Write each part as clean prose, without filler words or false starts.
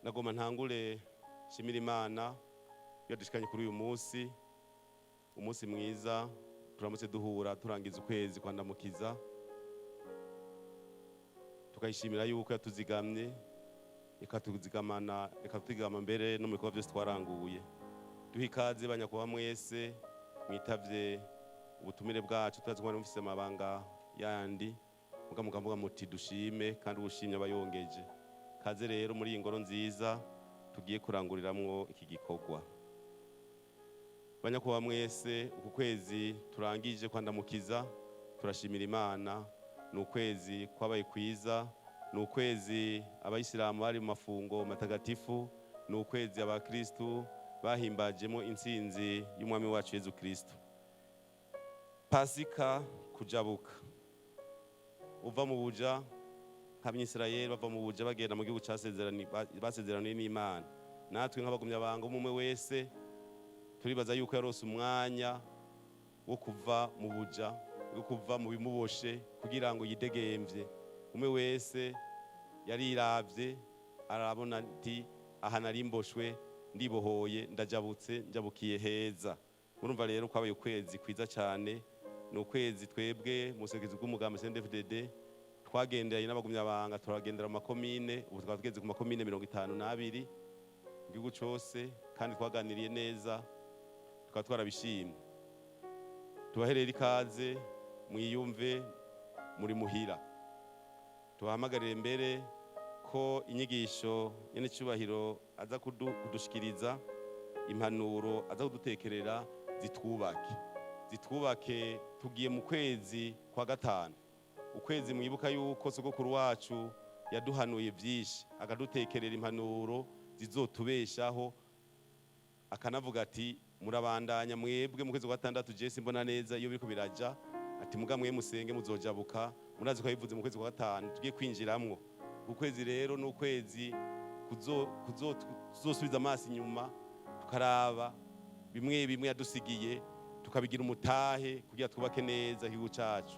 nagoma ntangure shimira Imana yadushikanye kuri uyu umunsi mwiza turamutse duhura turangiza ukwezi kwandamukiza tukayishimira yuko yatuzigamye ikatuzigama mbere no mu bikorwa byose twaranguye duha ikaze banyakuba mwese mwitavye ubutumire bwacu turazi ko mufise amabanga yandi mukavuga muti dushime kandi ubushimye abayongeje kaze rero muri iyi ngoro nziza tugiye kuranguriramwo iki gikorwa banyakuba mwese uku kwezi turangije kwandamukiza turashimira Imana ni ukwezi kwabaye kwiza ni ukwezi abayisilamu bari mu mafungo matagatifu ni ukwezi abakristu bahimbajemo intsinzi y'umwami wacu Yesu Kristo. Pasika kujabuka uva mu buja nk'Abanyisirayeli bava mu buja bagenda mu gihugu basezeraniye n'Imana natwe nk'abagumyabanga umwe wese turibaza yuko yarose umwanya wo kuva mu buja wo kuva mu bimuboshe kugira ngo yidegemvye umwe wese yariravye arabona ati aha nari mboshwe ndibohoye ndajabutse njabukiye heza. Murumva rero kwabaye ukwezi kwiza cyane ni ukwezi twebwe musekezo bw'umugambi CNDD-FDD twagendeye n'abagumyabanga turagendera mu makomine ubu twaba tugeze ku makomine 52 mu gihugu cyose kandi twaganiriye neza tukaba twarabishimye. Tubaherera ikaze mwiyumve muri muhira tubahamagarire mbere ko inyigisho nyene cyubahiro aza kudushikiriza impanuro aza kudutekerera zitwubake tugiye mu kwezi kwa gatanu ukwezi mwibuka yuko sogokuru wacu yaduhanuye byinshi akadutekerera impanuro zizotubeshaho akanavuga ati murabandanya mwebwe mu kwezi kwa gatandatu je simbona neza iyo biriko biraja ati mugamwe musenge muzojabuka murazi ko yivuze mu kwezi kwa gatanu tugiye kwinjiramwo ukwezi rero no kwezi kuzosubiza amaso inyuma tukaraba bimwe yadusigiye tukabigira umutahe kugira twubake neza igihugu cacu.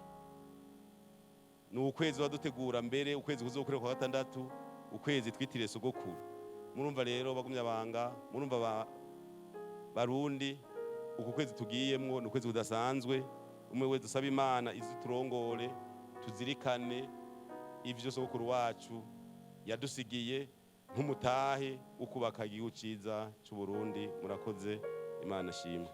Ni ukwezi wadutegura mbere ukwezi kuzokorera kwa gatandatu ukwezi twitiriye sogokuru. Murumva rero bagumyabanga murumva barundi uku kwezi tugiyemwo ni ukwezi kudasanzwe umwe wese dusaba Imana iziturongore tuzirikane ivyo sogokuru wacu yadusigiye nk'umutahe ukubaka igihugu ciza cy'u Burundi. Murakoze Imana shimwe.